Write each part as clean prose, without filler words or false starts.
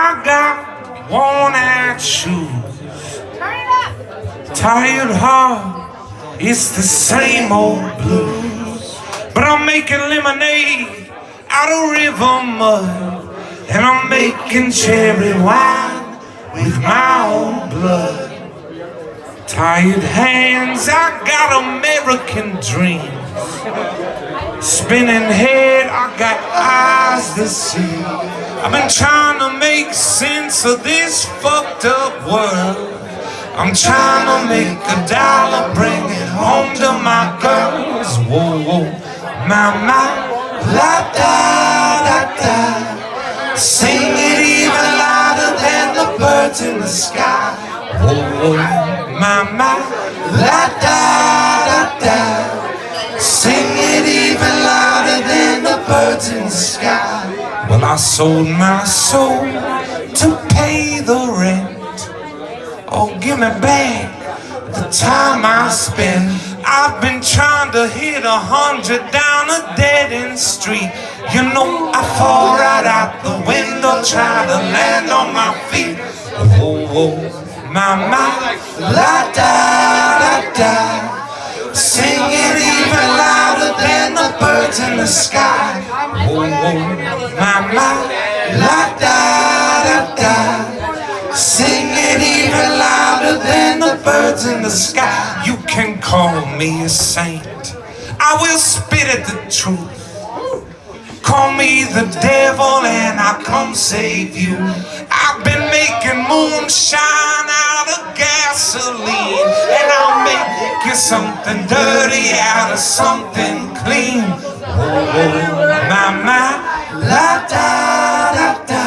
I got worn-out shoes, tired heart, it's the same old blues. But I'm making lemonade out of river mud, and I'm making cherry wine with my own blood. Tired hands, I got American dreams. Spinning head, I got eyes to see. I've been trying to make sense of this fucked up world. I'm trying to make $1, bring it home to my girls. Whoa, whoa, my, la da da da. Sing it even louder than the birds in the sky. Whoa, whoa, my, la da da da. Sing it even louder than the birds in the sky. Well, I sold my soul to pay the rent. Oh, give me back the time I spent. I've been trying to hit 100 down a dead-end street. You know, I fall right out the window, try to land on my feet. Oh, oh, my, la da da da. Sing it even louder than the birds in the sky. Oh, oh, my, la da da da. Sing it even louder than the birds in the sky. You can call me a saint, I will spit at the truth. Call me the devil and I'll come save you. I've been making moonshine out of gasoline, and I'll make you something dirty out of something clean. Oh, my, la da da da.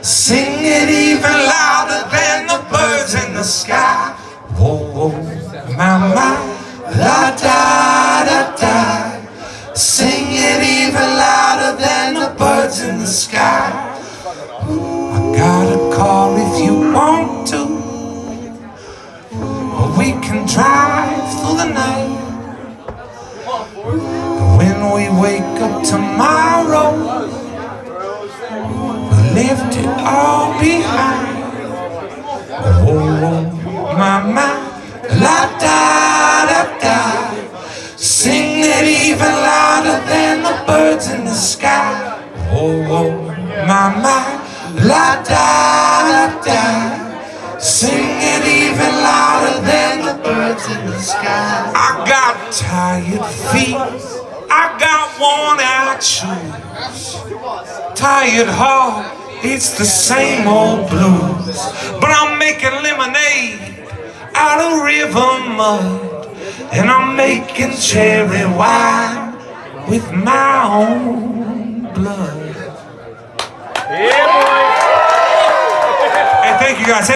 Sing it even louder than the birds in the sky. Whoa, my, la da da da. Sing it even louder than the birds in the sky. I got a car if you want to, or we can drive through the night. When we wake up tomorrow, left it all behind. Oh, my, la da da da. Sing it even louder than the birds in the sky. Oh, my, la da da da. Sing it even louder than the birds in the sky. I got tired feet, I got worn-out shoes, tired heart, it's the same old blues. But I'm making lemonade out of river mud, and I'm making cherry wine with my own blood. Yeah, boy. Hey, thank you guys.